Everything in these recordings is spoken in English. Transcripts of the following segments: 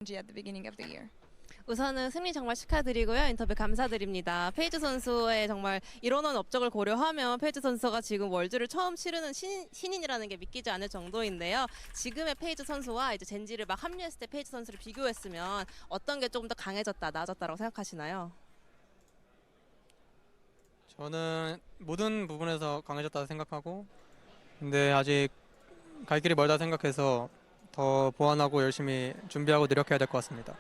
at the beginning of the year. 우선은 승리 정말 축하드리고요. 인터뷰 감사드립니다. 페이지 선수의 정말 이런원 업적을 고려하면 페이지 선수가 지금 월드를 처음 치르는 신인이라는 게 믿기지 않을 정도인데요. 지금의 페이지 선수와 이제 젠지를 막 합류했을 때 페이지 선수를 비교했으면 어떤 게 조금 더 강해졌다, 나아졌다라고 생각하시나요? 저는 모든 부분에서 강해졌다고 생각하고, 근데 아직 갈 길이 멀다 생각해서 더 보완하고 열심히 준비하고 노력해야 될 것 같습니다.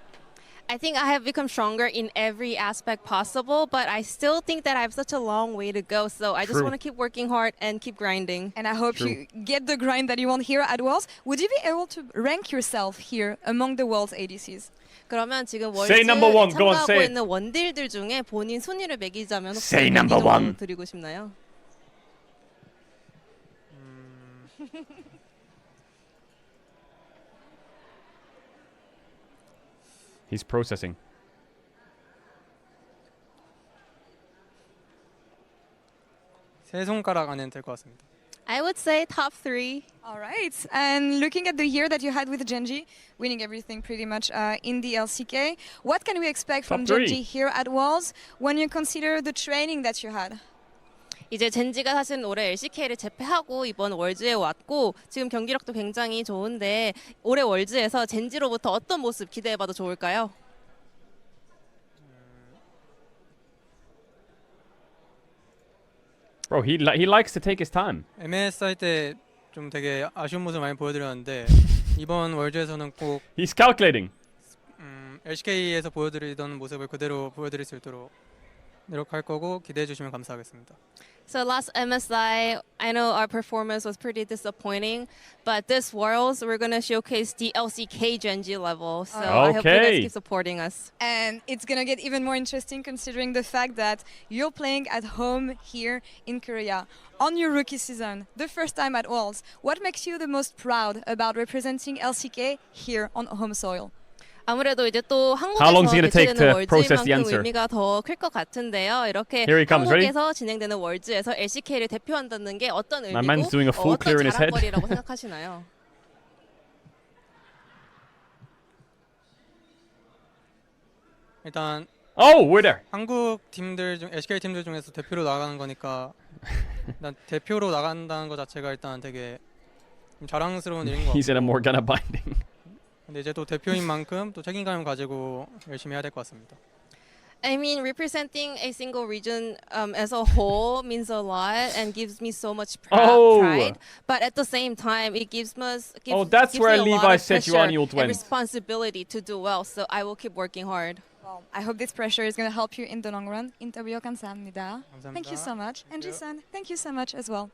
I think I have become stronger in every aspect possible, but I still think that I have such a long way to go. So I just want to keep working hard and keep grinding. And I hope you get the grind that you want here at Worlds. Would you be able to rank yourself here among the Worlds ADCs? 그러면 지금 월드 Say number one. Go on, 참가하고 say it. 있는 원딜들 중에 본인 순위를 매기자면 혹시 Say number one. 드리고 싶나요? He's processing. 세 손가락 안에는 될 것 같습니다. I would say top 3. All right. And looking at the year that you had with GENG, winning everything pretty much in the LCK, what can we expect from Top 3. GENG here at Worlds when you consider the training that you had? 이제 젠지가 사실 올해 LCK를 제패하고 이번 월즈에 왔고 지금 경기력도 굉장히 좋은데 올해 월즈에서 젠지로부터 어떤 모습 기대해봐도 좋을까요? Bro, he likes to take his time. MS 할 때 좀 되게 아쉬운 모습 많이 보여드렸는데 이번 월드에서는 꼭 He's calculating. LCK에서 보여드리던 모습을 그대로 보여드릴 수 있도록 노력할 거고 기대해 주시면 감사하겠습니다. So last MSI, I know our performance was pretty disappointing, but this Worlds we're going to showcase the LCK GENG level. So I hope you guys keep supporting us. And it's going to get even more interesting considering the fact that you're playing at home here in Korea on your rookie season, the first time at Worlds. What makes you the most proud about representing LCK here on home soil? 아무래도 이제 또 How long is it 한국에서 gonna take 개최되는 to process the 월즈만큼 answer? 의미가 더 클 것 같은데요. 이렇게 Here he comes. Ready? 한국에서 진행되는 월즈에서 LCK를 대표한다는 게 어떤 My man's 의미고 doing a full clear 어떤 in his head. 자랑거리라고 생각하시나요? 일단 Oh, we're there. 한국 팀들 중 LCK 팀들 중에서 대표로 나가는 거니까 일단 대표로 나간다는 것 자체가 일단 되게 좀 자랑스러운 일인 것 He's in a 같고 Morgana binding. 근데 이제 또 대표인 만큼 또 책임감을 가지고 열심히 해야 될 것 같습니다. I mean, representing a single region as a whole means a lot and gives me so much pride. But at the same time, it gives us that's gives where me a lot Levi of said you pressure on you'll and win. responsibility to do well. So I will keep working hard. Well, I hope this pressure is going to help you in the long run. 인터뷰 감사합니다. 감사합니다. Thank you so much. And you. Ji-sun, thank you so much as well.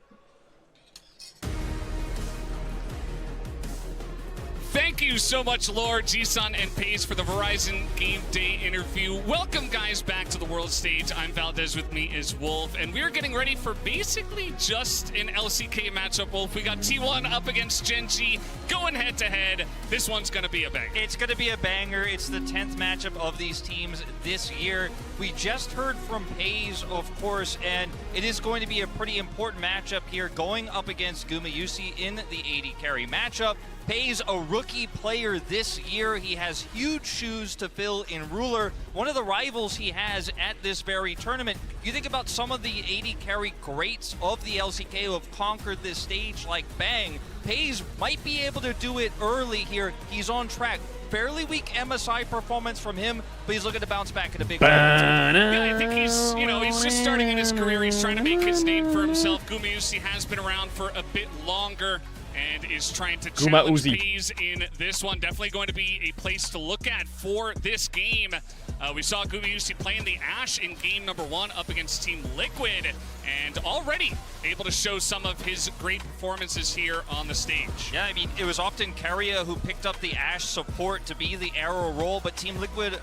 Thank you so much, Lord, G-Sun, and Pace for the Verizon Game Day interview. Welcome, guys, back to the world stage. I'm Valdez, with me is Wolf, and we're getting ready for basically just an LCK matchup, Wolf. We got T1 up against GENG, going head-to-head. This one's going to be a banger. It's going to be a banger. It's the 10th matchup of these teams this year. We just heard from Pace, of course, and it is going to be a pretty important matchup here, going up against Gumayusi in the AD carry matchup. Pace, a rookie player this year. He has huge shoes to fill in Ruler, one of the rivals he has at this very tournament. You think about some of the AD carry greats of the LCK who have conquered this stage like Bang. Pace might be able to do it early here. He's on track. Fairly weak MSI performance from him, but he's looking to bounce back in a big way. Yeah, I think he's just starting in his career. He's trying to make his name for himself. Gumayusi has been around for a bit longer and is trying to challenge Pace in this one. Definitely going to be a place to look at for this game. We saw Gumayusi playing the Ashe in game number 1 up against Team Liquid, and already able to show some of his great performances here on the stage. Yeah, I mean, it was often Keria who picked up the Ashe support to be the Arrow role, but Team Liquid,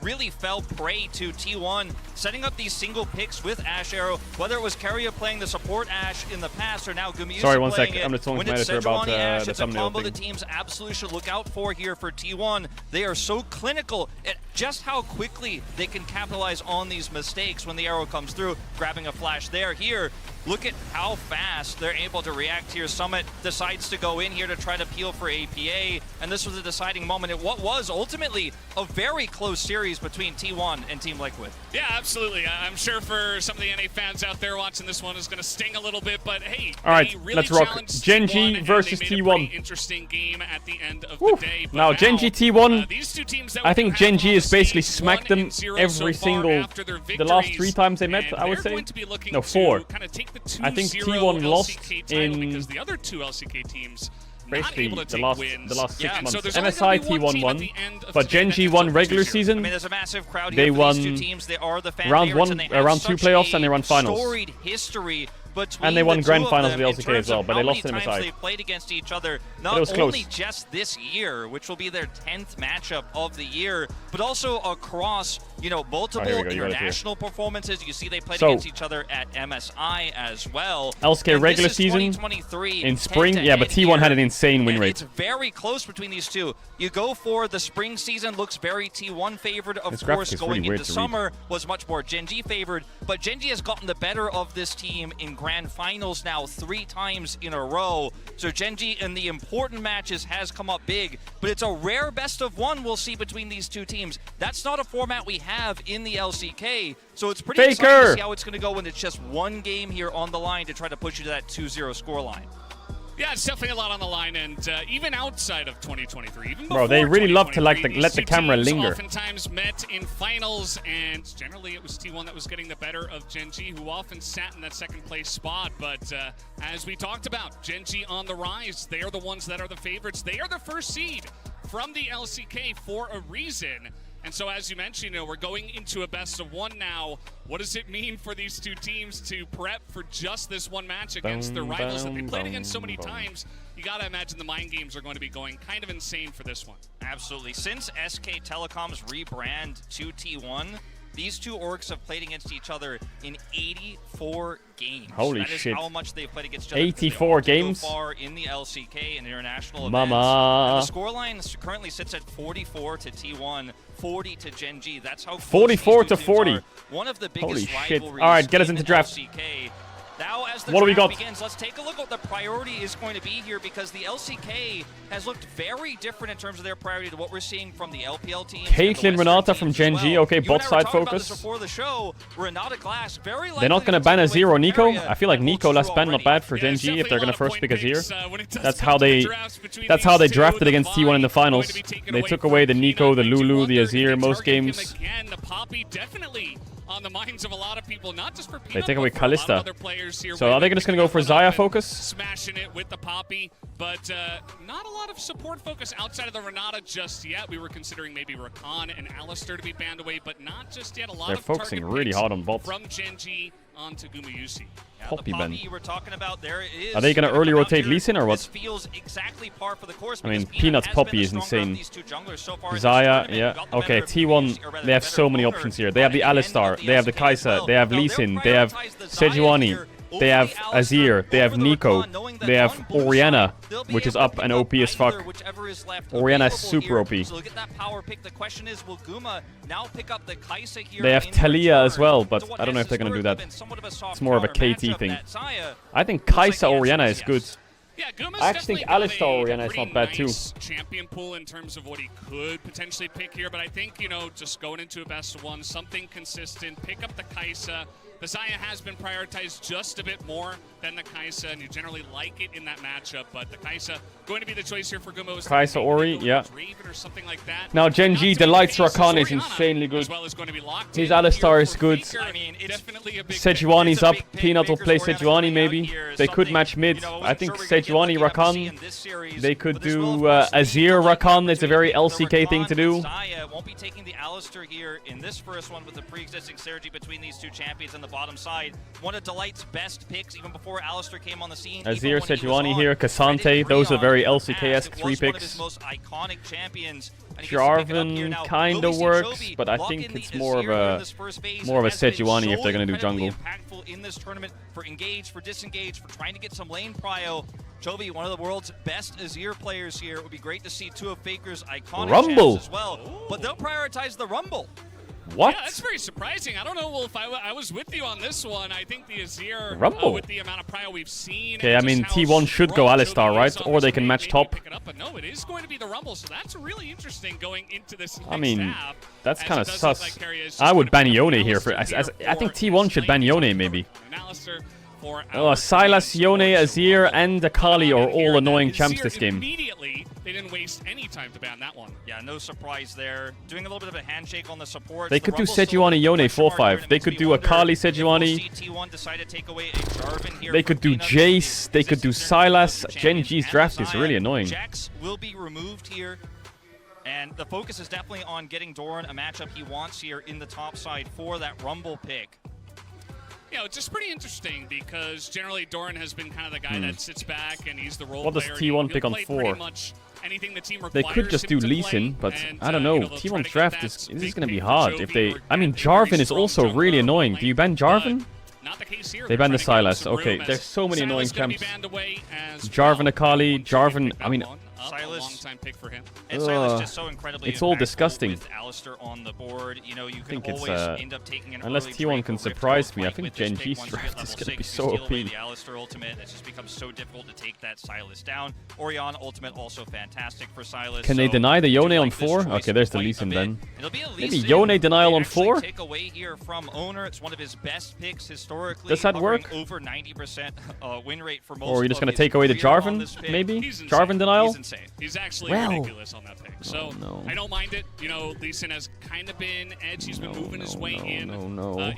really fell prey to T1, setting up these single picks with Ashe Arrow, whether it was Keria playing the support Ashe in the past or now Gumayusi Sorry, one playing sec. it. I'm just telling When my it's editor about Sejuani Ashe, the it's a thumbnail combo thing. the teams absolutely should look out for here for T1. They are so clinical at just how quickly they can capitalize on these mistakes when the arrow comes through, grabbing a flash there. Here, look at how fast they're able to react here. Summit decides to go in here to try to peel for APA, and this was a deciding moment in what was ultimately a very close series between T1 and Team Liquid. Yeah, absolutely. I'm sure for some of the NA fans out there watching this one is going to sting a little bit, but hey, all right, really let's rock. GENG versus T1. Interesting game at the end of the day. But now GENG T1, these two teams that I think GENG has basically smacked them 1-0 every so far single, after their the last 3 victories, times they met, I would they're say. going to be looking No, to 4. kind of take the I think 2-0 T1 lost LCK title in because the other 2 LCK teams basically not able to the take last wins. the last 6 Yeah, months. so there's only MSI gonna be one T1 team won, at the end of but the day GENG that won ends up regular losing. season. I mean, there's a massive crowd They here for won these two teams. They are the fan round favorites, 1, and they have round 2 such playoffs, and they a won finals. storied history between And they won the grand two of finals them of the in LCK as terms well, of but they how lost many to times MSI. they played against each other, it not was only close. just this year, which will be their 10th matchup of the year, but also across, you know, multiple here we go, you got it here. international performances. You see they played So, against each other at MSI as well. LCK And regular this is season 2023 in spring, yeah, but head-to-head T1 had here, an insane win and rate. it's very close between these two. You go for the spring season, looks very T1 favored. Of This graphic course, is going really weird into to read. summer was much more GENG favored, but GENG has gotten the better of this team in grand finals now 3 times in a row. So GENG in the important matches has come up big, but it's a rare best of 1 we'll see between these two teams. That's not a format we have in the LCK, so it's pretty exciting to see how it's going to go when it's just 1 game here on the line to try to push you to that 2-0 scoreline. Yeah, it's definitely a lot on the line, and even outside of 2023, even Bro, they before really love to 2023, let the these two camera teams linger. Oftentimes met in finals, and generally it was T1 that was getting the better of GENG, who often sat in that second place spot. But as we talked about, GENG on the rise. They are the ones that are the favorites. They are the first seed from the LCK for a reason. And so, as you mentioned, we're going into a best of 1 now. What does it mean for these two teams to prep for just this one match against their rivals that they played against so many times? You got to imagine the mind games are going to be going kind of insane for this one. Absolutely. Since SK Telecom's rebrand to T1, these two orgs have played against each other in 84 games. Holy that is shit. how much they've played against each other. 84 games? So far in the LCK and international Mama. events. And the scoreline currently sits at 44 to T1, 40 to GENG. That's how close 44 these to two teams 40. are. One of the biggest Holy shit. rivalries All right, get us in into the draft. LCK. Now, as the What do we draft got? begins, let's take a look at what the priority is going to be here, because the LCK has looked very different in terms of their priority to what we're seeing from the LPL teams. Caitlyn Renata from GENG, okay, bot side focus. Before the show, Renata Glass, very They're not going to ban Azir or Nico. I feel like Nico last ban, not bad for Yeah, GENG if they're going to first pick Azir. Azir. That's how they drafted against T1 in the finals. They took away the Nico, the Lulu, the Azir most games. Again, the Poppy definitely on the minds of a lot of people, not just for Peanut, They take away but for a lot of Kalista. other players here. So are they just going to go for Xayah focus? Smashing it with the Poppy, but not a lot of support focus outside of the Renata just yet. We were considering maybe Rakan and Alistar to be banned away, but not just yet. A lot They're of focusing target really picks hard on bots. from GENG onto Gumayusi. Poppy the ban. Poppy you were talking about, there is Are they going to early rotate Lee Sin or what? This feels exactly par for the course. I mean, because Peanut's has been Poppy the is stronger of insane. these two junglers so far in this Xayah, tournament. yeah. Got the Okay, better T1, or rather they have the so better many owner options here. They have the at end Alistar, of they have the LCK as Kai'Sa, well. they have Now, Lee they'll Sin, they have prioritize the Xayah Sejuani, here over they have the Alistar, Azir, they have over the Nico, Rakan, knowing that they have on blue Orianna, side, they'll be which is able to up pick and OP as fuck. either, whichever is left Orianna is available super here. OP. So look at that power pick. The question is, will Guma now pick up the Kai'Sa here? They have in Talia as return well, but to what I don't know has if they're going to do that. historically been somewhat of a soft It's more of a counter KT matchup thing. that Xayah I think looks like Kai'Sa the answer Orianna is is good. yes. Yeah, Guma's I actually think definitely Alistar got a Orianna is pretty not bad too. nice champion pool in terms of what he could potentially pick here, but I think, just going into a best of 1, something consistent, pick up the Kai'Sa. The Xayah has been prioritized just a bit more than the Kai'Sa, and you generally like it in that matchup, but the Kai'Sa going to be the choice here for Guma. Kai'Sa Ori, yeah. Or something like that. Now GENG, the Lights Aces Rakan is Orianna, insanely good. as well as going to be locked His in Alistar here is for good. Faker. I mean, it's Definitely a big Sejuani's It's a up. big pick. Peanut will play Baker's Orianna's Sejuani coming out maybe. here is They could something, match mid. I I wasn't think sure we're gonna Sejuani, get lucky enough to see Rakan. in this series, They could but this will, do of course, be Azir the Rakan. It's a very between the LCK thing to do. and Xayah won't be taking the Alistar here in this first one with the pre-existing synergy between these two champions on the bottom side. One of Delight's best picks even before Alistar came on the scene. Azir, even when he was Sejuani on. here, Cassante. Reddit Those are Grion very in the LCK-esque past, 3 it was one of picks. his most iconic champions. And he gets to pick it up here Jarvan now. kind Will of we see works, Jovi but I lock think in the it's more of Azir here in a this first phase? more of a Has been Sejuani if so they're gonna do incredibly jungle. impactful in this tournament for engage, for disengage, for trying to get some lane prio. Jovi, one of the world's best Azir players here. It would be great to see 2 of Faker's iconic Rumble. champs as well. but they'll prioritize the Rumble. What? Yeah, that's very surprising. I don't know, Wolf. I was with you on this one. I think the Azir, Rumble. with the amount of prio we've seen. Okay, I mean, T1 should go Alistar, right? Or they can match top. Pick it up, but no, it is going to be the Rumble, so that's really interesting going into this I mean, half, that's kind of as it does sus. look like Keria is just I would gonna ban put Yone Alistair here. For I think T1 should ban Yone, maybe. Oh, Sylas, Yone, Azir, and Akali are all annoying champs this game. Immediately, they didn't waste any time to ban that one. Yeah, no surprise there. Doing a little bit of a handshake on the support. They could do Sejuani, Yone 4-5. They could do Akali, Sejuani. They could do Jace. They could do Sylas. GenG's draft is really annoying. Jax will be removed here. And the focus is definitely on getting Doran a matchup he wants here in the top side for that Rumble pick. Yeah, it's just pretty interesting because generally Doran has been kind of the guy that sits back and he's the role What does player. T1 He'll pick on play 4? pretty much anything the team They requires could just do him to Lee play, Sin, but and, I don't know. they'll try to T1's get draft that is big going to be pick for hard if Jovi they. or I mean, get a very Jarvan is strong also jungler really on the annoying. lane, Do you ban Jarvan? but not the case here. They They're banned the trying to give him Sylas. some Okay, room there's as so many annoying Sylas gonna be champs. banned away as Jarvan, well. Akali, One team Jarvan. pick I mean, that one up, a Sylas- long-time pick for him. And Sylas Ugh. just so incredibly It's all impactful disgusting. with Alistair on the board. You know, you can think it's, always end up taking an unless early T1 Drake can or Rift surprise me, I flank think with this Gen pick G's once you draft get is level gonna be 6, so you steal away OP. the Alistair ultimate. It just becomes so difficult to take that Sylas down. Orion ultimate also fantastic for Sylas. Can they so deny the I do Yone on like this 4? choice Okay, there's the quite Lee a Sin bit. then. It'll be a Lee Maybe Sin Yone they denial on actually 4? Take away here from Owner. It's one of his best picks historically. Does that hovering work? Over 90% win rate for most. Or are you just of going to his take away the career on Jarvan, this pick. maybe? He's insane. Jarvan denial? He's insane. He's actually Well. ridiculous on that pick. So no. I don't mind it. You know, Lee Sin has kind of been edge. He's been moving his way in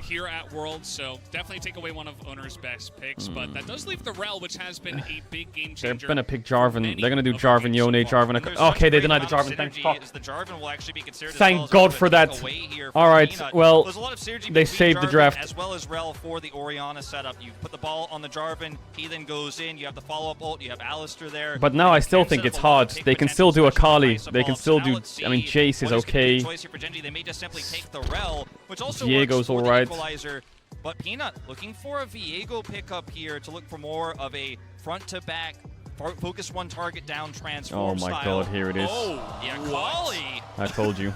here at Worlds. So definitely take away one of Owner's best picks. But that does leave the Rel, which has been a big game They're changer. going to pick Jarvan. many They're going to do of the Jarvan, games Yone, so far. Jarvan. And there's Okay, such they great denied the amount of Jarvan. Thank synergy fuck. as the Jarvan will actually be considered as Thank well as God a for bit that. of a way here All for right, Peanut. well, There's a lot of synergy they between saved the Jarvan draft. as well as Rel for the Orianna setup. You put the ball on the Jarvan, he then goes in. You have the follow-up ult. You have Alistair there. But now I still Can think set it's up a lot hard. of pick They can potential, still do especially Akali. with They can Ice still Evolve. So do. now let's I mean, see Jace is what gonna be okay. the choice here for Genji. They may just simply take the Rel, which also Viego's works for the alright. equalizer. But Peanut looking for a Viego pickup here to look for more of a front-to-back, focus one target down transform Oh my style. God, here it is. Oh, Yeah, Akali. I told you.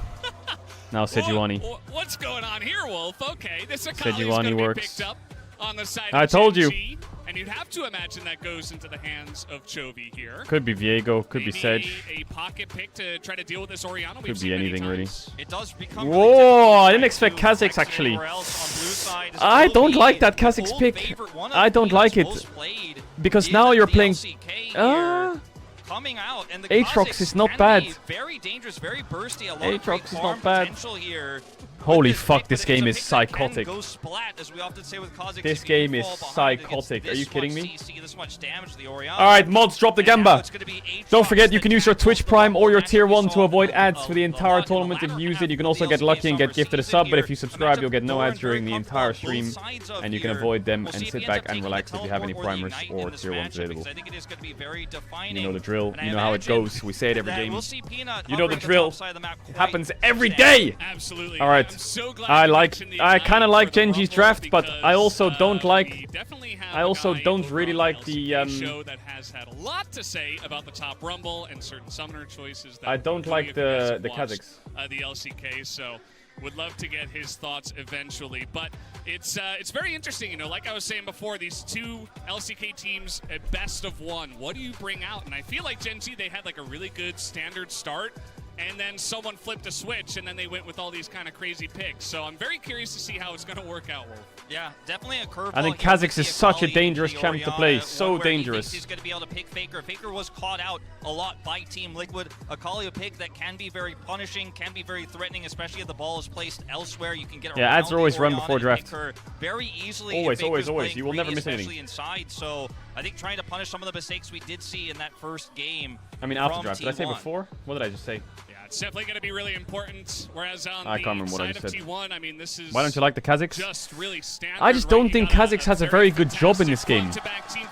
Now Sejuani. What's going on here, Wolf? Okay, this Akali is Sejuani going to be works. picked up on the side I of told you. GENG, and you'd have to imagine that goes into the hands of Chovy here. Could be Viego. Could be Maybe Sedge. a pocket pick to try to deal with this Orianna. Could be anything, really. It does become Whoa, really I didn't difficult expect to Kha'Zix, flex actually. anywhere else on blue side, as I it will don't be like that the Kha'Zix old pick. favorite, one of I don't like Peanut's it. most played Because is now you're the playing. LCK here. Coming out, and the Aatrox Kha'Zix is not can bad. be very dangerous, very bursty. A lot Aatrox of great is farm not bad. potential here. Holy with this fuck, pick, this but it's game a is pick that can psychotic. go splat, as we often say with Kha'Zix. This If you game is fall behind, it gets psychotic. Are you this kidding much me? CC, this much damage to the Orianna. Alright, mods, drop the And now Gamba. it's gonna be Aatrox Don't forget, you that can use your tackles Twitch the Prime or your ball. Tier 1 to We saw avoid a ads for the lot entire in the tournament if latter you use half it. You can of also the get LCK lucky and get summer gifted a season sub, but here. if you subscribe, you'll get no Doran ads during the very entire comfortable on stream, both sides of and you can here. avoid them We'll and see if sit he ends back up and taking relax the if you have any teleport or the primers Ignite or in this Tier 1s matchup, available. because I think it is going to be very defining. You know the drill. And I You know how it imagine goes. We say it every that game. we'll see Peanut You know the hovering at drill. top side of the map It quite happens every substantially. day. Absolutely. All right. I'm so glad I you like. mentioned the I Ignite kind of like for the Genji's Rumble draft, but I because, also don't we like. definitely have I a also guy don't over really on like the the. LCK show that has had a lot to say about the top Rumble and certain summoner choices. That I don't many like of you guys have the watched, Kha'Zix. The LCK, so would love to get his thoughts eventually. But it's very interesting, you know. Like I was saying before, these two LCK teams at best of one. What do you bring out? And I feel like Gen Z, they had like a really good standard start. And then someone flipped a switch, and then they went with all these kind of crazy picks. So I'm very curious to see how it's going to work out, Wolf. Yeah, definitely a curveball. I think here with Kha'Zix the is such a Akali, dangerous the champ to Orianna, play. one So where he dangerous. thinks he's going to be able to pick Faker. Faker was caught out a lot by Team Liquid. Akali, a pick that can be very punishing, can be very threatening, especially if the ball is placed elsewhere. You can get Yeah, around ads are always the run Orianna before and draft. pick her very easily. Always, if Faker's always. playing You will never greedy, miss anything. especially inside. So I think trying to punish some of the mistakes we did see in that first game. I mean, after from draft. Did I say T1. before? What did I just say? Yeah, it's definitely going to be really important. Whereas on I can't the remember what I side just of said. T1, I mean, this is Why don't you like the Kha'Zix? just really standard. I just right? don't You think got Kha'Zix has a very good job in this fantastic game. front-to-back team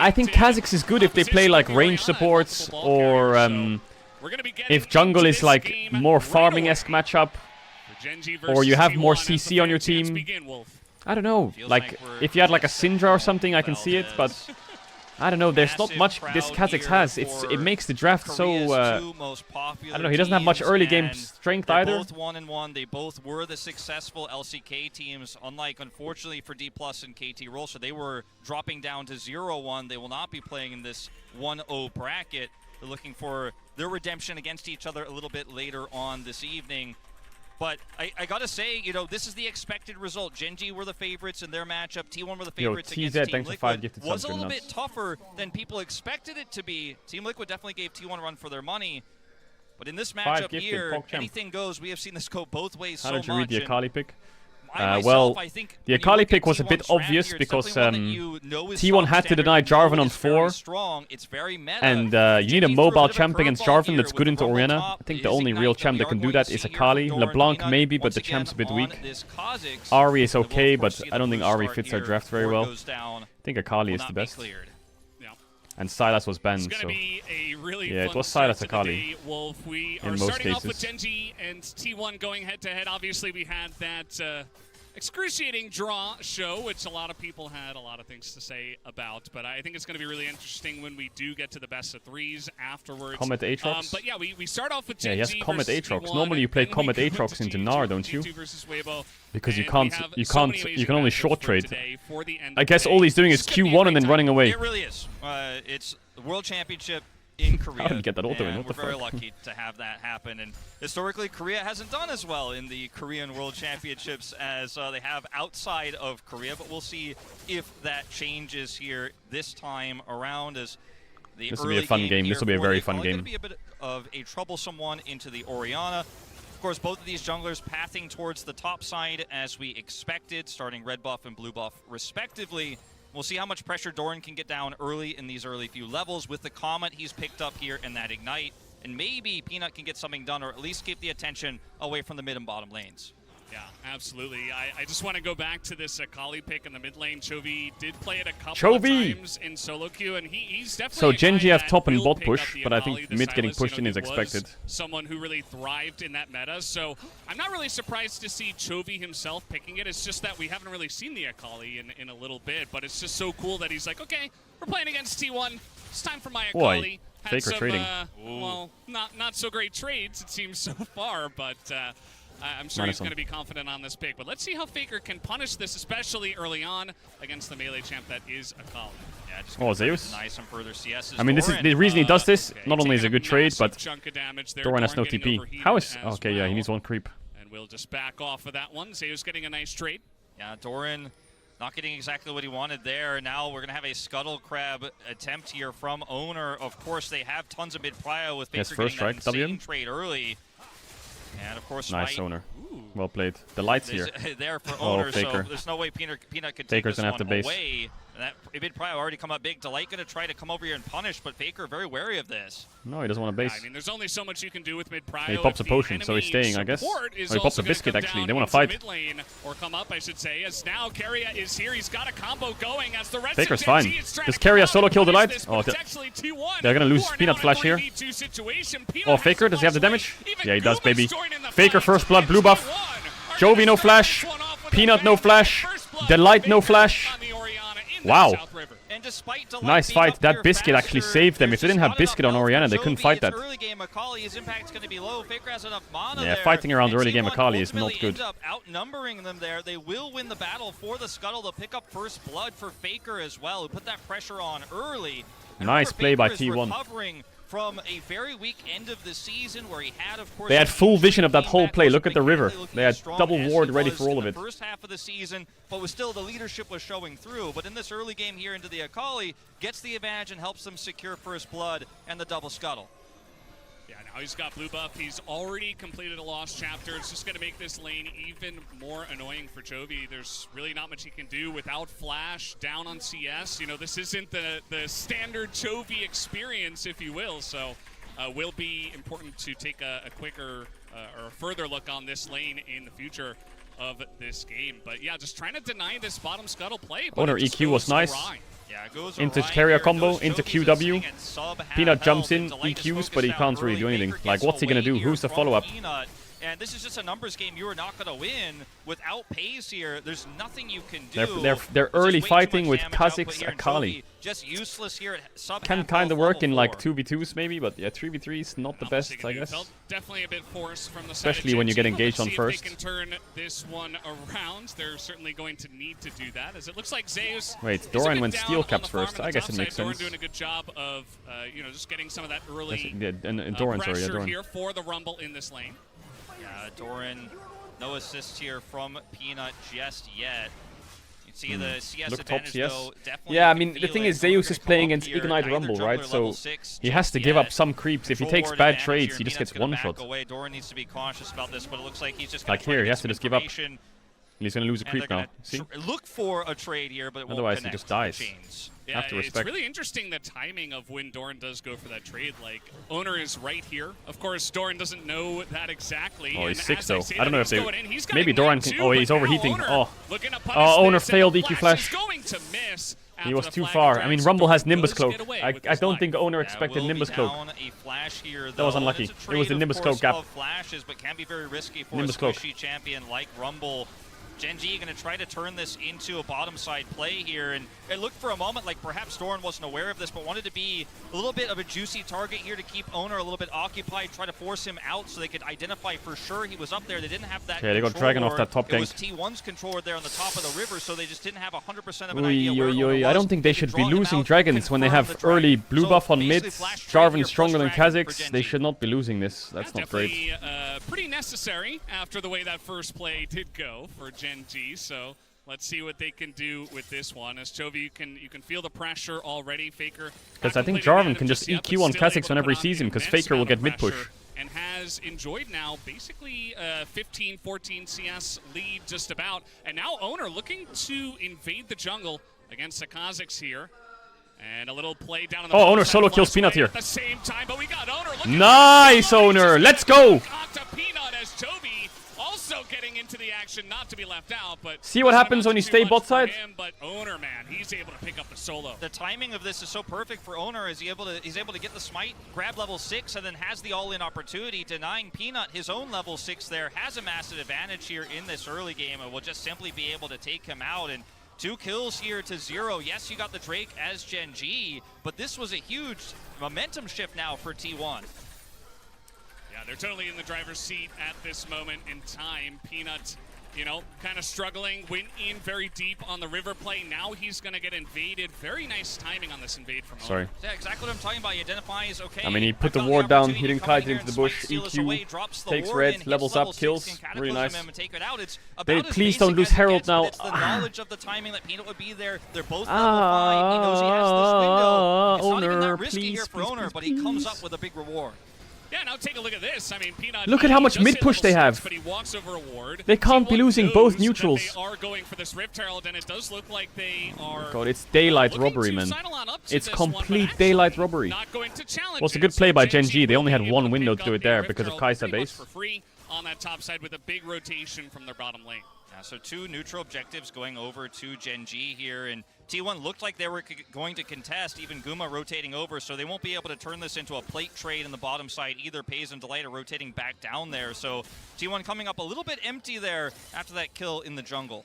I think fight Kha'Zix is good if they play like range supports or We're gonna be getting if jungle into is this like game more right farming-esque away. matchup. For Gen G or you versus have more T1 as the CC on your fan chants team. begin, Wolf. I don't know. Feels Like like we're if you had like a Syndra or something, I can Valdez. see it, but I don't know. There's not much this Kha'Zix has. It makes the draft so. I don't know. He doesn't have much early game strength either. Both 1-1. They both were the successful LCK teams. Unlike, unfortunately, for D+ and KT Roll, so they were dropping down to 0-1. They will not be playing in this 1-0 bracket. They're looking for their redemption against each other a little bit later on this evening. But I gotta say, you know, this is the expected result. GENG were the favorites in their matchup. T1 were the favorites against Team Liquid. Was a little bit tougher than people expected it to be. Team Liquid definitely gave T1 a run for their money. But in this matchup here, anything goes. We have seen this go both ways so much. How did you read the Akali pick? Well, the Akali pick was a bit obvious because T1 had to deny Jarvan on 4, and you need a mobile champ against Jarvan that's good into Orianna. I think the only real champ that can do that is Akali. LeBlanc maybe, but the champ's a bit weak. Ahri is okay, but I don't think Ahri fits our draft very well. I think Akali is the best. And Sylas was banned, so yeah, it was Sylas Akali Wolf, we in are most starting off with cases. GENG and T1 going head-to-head. Obviously, we had that excruciating draw show, which a lot of people had a lot of things to say about. But I think it's going to be really interesting when we do get to the best of threes afterwards. Comet Aatrox? But yeah, we start off with GENG. Yeah, yes, Comet Aatrox. Normally you play Comet Aatrox into Gnar, don't you? Because you can only short trade. I guess all he's doing is Q1 and then running away. It really is. It's the World Championship in Korea. I didn't get that auto in. What the fuck? We're very lucky to have that happen. And historically, Korea hasn't done as well in the Korean World Championships as they have outside of Korea. But we'll see if that changes here this time around. As the this will be a fun game. This will be a very fun game. Going to be a bit of a troublesome one into the Orianna. Of course, both of these junglers pathing towards the top side as we expected, starting red buff and blue buff respectively. We'll see how much pressure Doran can get down early in these early few levels with the Comet he's picked up here and that Ignite. And maybe Peanut can get something done or at least keep the attention away from the mid and bottom lanes. Yeah, absolutely. I just want to go back to this Akali pick in the mid lane. Chovy did play it a couple of times in solo queue, and he's definitely so GENG have top and bot push, but I think mid getting pushed in is expected. Someone who really thrived in that meta, so I'm not really surprised to see Chovy himself picking it. It's just that we haven't really seen the Akali in a little bit, but it's just so cool that he's like, okay, we're playing against T1. It's time for my Akali. Boy, Faker trading. Well, not so great trades, it seems so far, but I'm sure he's going to be confident on this pick. But let's see how Faker can punish this, especially early on against the melee champ that is Akali. Yeah, just Zeus. Nice some further CSs. I mean, this is the reason he does this. Not only is it a good trade, but Doran has no TP. How is... Okay, yeah, he needs one creep. And we'll just back off of that one. Zeus getting a nice trade. Yeah, Doran not getting exactly what he wanted there. Now we're going to have a Scuttle Crab attempt here from Owner. Of course, they have tons of mid-prio with Faker getting that insane trade early. And of course, nice Owner. Well played. The lights here. There for Owner, so there's no way Peanut could take this one away. And that mid-prio already come up big. Delight going to try to come over here and punish, but Faker very wary of this. No, he doesn't want to base. I mean, there's only so much you can do with mid-prio. He pops a potion, so he's staying, I guess. Oh, he pops a biscuit, actually. They want to fight. Mid-lane, or come up, I should say, as now Keria is here. He's got a combo going as the rest Faker's fine. Does Keria solo kill Delight? Oh, they're going to lose Peanut Flash here. Oh, Faker, does he have the damage? Yeah, he does, baby. Faker first blood, blue buff. Chovy no flash. Peanut no flash. Delight no flash. Wow. Nice fight. That Biscuit actually saved them. If they didn't have Biscuit on Orianna, they couldn't fight that. Yeah, fighting around early game Akali is not good. Outnumbering them there. They will win the battle for the Scuttle. They'll pick up first blood for Faker as well, who put that pressure on early. Nice play by T1. From a very weak end of the season where he had, of course, they had full vision of that whole play. Look at the river. They had double ward ready for all of it. The first half of the season, but was still the leadership was showing through. But in this early game here into the Akali, gets the advantage and helps them secure first blood and the double Scuttle. Yeah, now he's got blue buff. He's already completed a lost chapter. It's just going to make this lane even more annoying for Chovy. There's really not much he can do without flash down on CS. You know, this isn't the standard Chovy experience, if you will. So will be important to take a quicker or a further look on this lane in the future of this game. But yeah, just trying to deny this bottom Scuttle play. Owner EQ was nice. Yeah, goes into carrier combo, into QW. Peanut jumps in, EQs, but he can't really do anything. Like, what's he gonna do? Who's the follow-up? And this is just a numbers game. You are not going to win without Pays here. There's nothing you can do. They're early fighting with Kha'Zix Akali. Just useless here at sub. Can kind of work in like 2v2s maybe, but yeah, 3v3 is not the best, I guess. Felt definitely a bit forced from the Especially when you get engaged on first. If they can turn this one around, they're certainly going to need to do that, as it looks like Zeus. Wait, Doran went steel caps first. I guess it makes Doran sense. doing a good job of, you know, just getting some of that early Doran, sorry, pressure Doran. here for the Rumble in this lane. Yeah, Doran, no assist here from Peanut just yet. You see the CS Look advantage, tops, yes. though, definitely. Yeah, I mean, the thing is, Zeus is playing against Ignite Rumble, right? So he has to give up some creeps. If he takes bad trades, he just gets one-shot. Doran needs to be cautious about this, but it looks like he's just like here, he has to just give up. He's gonna lose a creep now. See? Look for a trade here, but it otherwise won't he just connect. dies. Yeah, Have to respect. it's really interesting the timing of when Doran does go for that trade. Like, Owner is right here. Of course, Doran doesn't know that exactly. Oh, he's and 6 as though. say I don't know if that, they. he's got Maybe Ignite Doran can. too, Oh, he's but now overheating. Owner Oh. looking to punish Oh, Owner this, and failed the EQ flash. is going to miss He was after the too flag far. attacks. I mean, Rumble has Doran Nimbus does Cloak. get away I with this don't line. think Owner expected Nimbus Cloak. That was unlucky. It was the Nimbus Cloak gap. Flashes, but can be very risky for Nimbus a Cloak. squishy champion like Rumble. GENG going to try to turn this into a bottom side play here, and it looked for a moment like perhaps Doran wasn't aware of this, but wanted to be a little bit of a juicy target here to keep Owner a little bit occupied, try to force him out so they could identify for sure he was up there. They didn't have that. Okay, they got Dragon off that top gank. It was T1's controller there on the top of the river, so they just didn't have 100% of an idea where Owner was. I don't think they should be losing Dragons when they have early blue buff on mid. Jarvan stronger than Kha'Zix. They should not be losing this. That's not great. Pretty necessary after the way that first play did go for GENG. So let's see what they can do with this one. As Chovy, you can feel the pressure already. Faker. Because I think Jarvan can just EQ on Kha'Zix whenever he sees him, because Faker will get mid push. And has enjoyed now basically 15-14 CS lead just about. And now Owner looking to invade the jungle against the Kha'Zix here. And a little play down on the Owner solo kills Peanut here. At the same time, but we got Owner. Nice, Owner. Let's go. Peanut as Chovy also getting into the action, not to be left out, but see what happens when you stay bot side. But Owner, man, he's able to pick up the solo. The timing of this is so perfect for Owner. He's able to get the smite, grab level 6, and then has the all-in opportunity, denying Peanut his own level 6 there. Has a massive advantage here in this early game, and will just simply be able to take him out. And 2 kills here to 0. Yes, you got the Drake as GENG, but this was a huge momentum shift now for T1. Yeah, they're totally in the driver's seat at this moment in time. Peanut, you know, kind of struggling, went in very deep on the river play. Now he's going to get invaded. Very nice timing on this invade from Sorry. Yeah, exactly what I'm talking about. He identifies, okay. I mean, he put the ward down, he didn't kite into the bush, EQ, takes red, levels up, kills. Really nice. Please don't lose Herald now. It's the knowledge of the timing that Peanut would be there. They're both level 5. He knows he has this window. It's not even that risky here for Owner, but he comes up with a big reward. Yeah, now take a look at this. I mean, Peanut. Look at how much mid push they have. But he walks over a ward. They can't be losing both neutrals. They are going for this Rift Herald, and it does look like they are. God, it's daylight robbery, man. It's complete daylight robbery. Not going to challenge. Well, it's a good play by GENG. They only had one window to do it there because of Kai'Sa base. For free on that top side with a big rotation from their bottom lane. Yeah, so 2 neutral objectives going over to GENG here, and T1 looked like they were going to contest, even Guma rotating over, so they won't be able to turn this into a plate trade in the bottom side either. Pays and Delight are rotating back down there, so T1 coming up a little bit empty there after that kill in the jungle.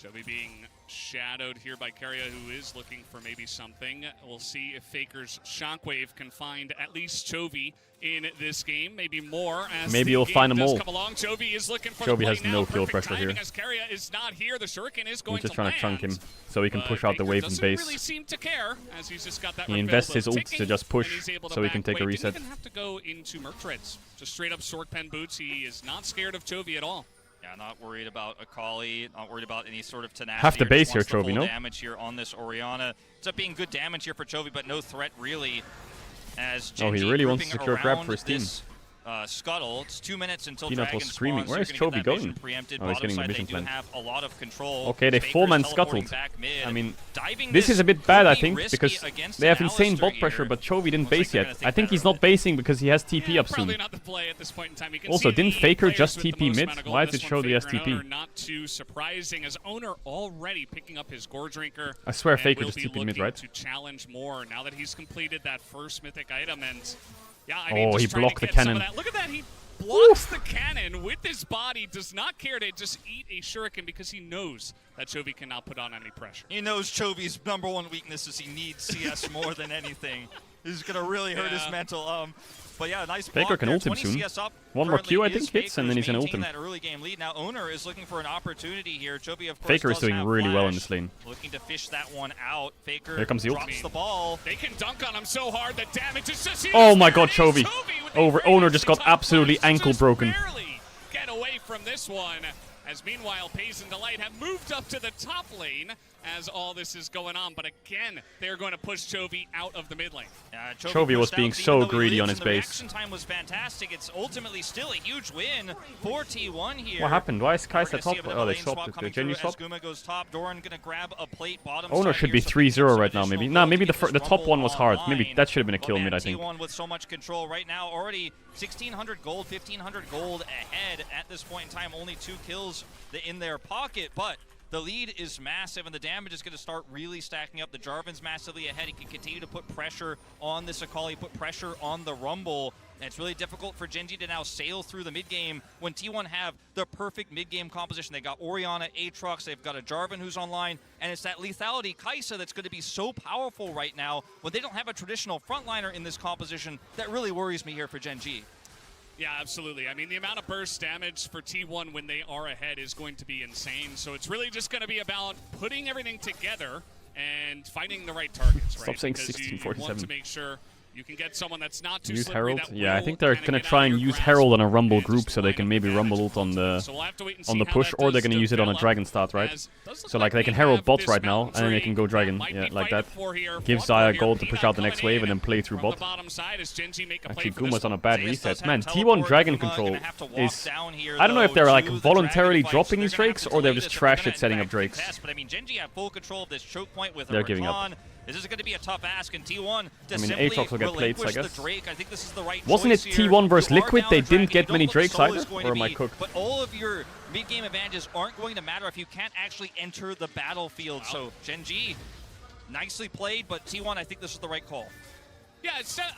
Chovy being shadowed here by Keria, who is looking for maybe something. We'll see if Faker's Shockwave can find at least Chovy in this game, maybe more. As maybe you'll find them all. Chovy is looking for Chovy has no kill pressure here. As Keria is not here, the Shuriken is going he's just to trying to chunk him so he can push out the wave and base. Really seem to care, as he's just got that he invests his ult to just push so he can take a reset. Didn't even have to go into Merc Treads. Just straight up sword pen boots. He is not scared of Chovy at all. Yeah, not worried about Akali, not worried about any sort of tenacity. Half the base here, Chovy, no? Damage here on this Orianna. It's up being good damage here for Chovy, but no threat really. As he really wants to secure grab for his team. Scuttle. It's 2 minutes until Peanut Dragon was screaming. spawns. Where is Chovy going? Oh, he's getting the vision plant. Have a lot of control. Okay, they Faker's 4-man teleporting scuttled. back mid. I mean, Diving this is a bit bad, I think, risky because against they have an insane Alistar bot pressure, here. but Chovy didn't Looks like base they're yet. gonna think I think better he's of not basing because he has TP up soon. Probably not the play at this point in time. You can Also, see didn't the Faker players just with the TP most mid? amount of gold. Why does This it show one, the Faker and STP? Owner not too surprising, as Owner already picking up his Gore Drinker. I swear and Faker will just be TP'd mid, looking right? to challenge more now that he's completed that first mythic item. And yeah, I mean, Oh, just he trying to blocked the get some of cannon. that. Look at that. blocks the cannon with his body, does not care to just eat a shuriken because he knows that Chovy cannot put on any pressure. He knows Chovy's #1 weakness is he needs CS more than anything. This is going to really hurt his mental. But yeah, nice block. Faker can ult him soon. One more Q, I think, hits, and then he's going to ult him. That early game lead. Now Owner is looking for an opportunity here. Chovy, of course, Faker is doing really well in this lane. Looking to fish that one out. Faker Here comes the ult. drops the ball. They can dunk on him so hard that damage is just huge. Oh my god, Chovy. Owner just got absolutely ankle broken. Barely get away from this one. As meanwhile, Paze and Delight have moved up to the top lane as all this is going on. But again, they're going to push Chovy out of the mid lane. Chovy was being so greedy on his base. The reaction time was fantastic. It's ultimately still a huge win for T1 here. What happened? Why is Kai'Sa top? Oh, they swapped it. The Gen U swap? Goes top. Doran gonna grab a plate bottom Owner should be 3-0 right now, maybe. Nah, maybe the top one was hard. Maybe that should have been a kill mid, I think. T1 with so much control right now, already 1,600 gold, 1,500 gold ahead at this point in time. Only 2 kills in their pocket, but the lead is massive, and the damage is going to start really stacking up. The Jarvan's massively ahead. He can continue to put pressure on this Akali, put pressure on the Rumble. And it's really difficult for GENG to now sail through the mid-game when T1 have the perfect mid-game composition. They got Orianna, Aatrox, they've got a Jarvan who's online, and it's that lethality Kai'Sa that's going to be so powerful right now when they don't have a traditional frontliner in this composition. That really worries me here for GENG. Yeah, absolutely. I mean, the amount of burst damage for T1 when they are ahead is going to be insane. So it's really just going to be about putting everything together and finding the right targets, right? Stop saying because 1647. you want to make sure you can get someone that's not too use slippery. Herald? Yeah, I think they're gonna try and use Herald on a Rumble group so they can maybe Rumble ult on the push, or they're gonna use it on a Dragon start, right? So like they can Herald bot right now, and then they can go Dragon, yeah, like that. Give Xayah gold to push out the next wave, and then play through bot. Actually, Guma's on a bad reset. Man, T1 Dragon control is... I don't know if they're like voluntarily dropping these Drakes, or they're just trash at setting up Drakes. But I mean, GENG have full control of this choke point with They're giving up. This is going to be a tough ask, and T1 to I mean, Aatrox will get plates, I guess. Drake. I think this is the right Wasn't it T1 versus Liquid? They didn't get many Drakes either? Or am I cooked? But all of your mid-game advantages aren't going to matter if you can't actually enter the battlefield. So GENG, nicely played, but T1, I think this is the right call. Yeah,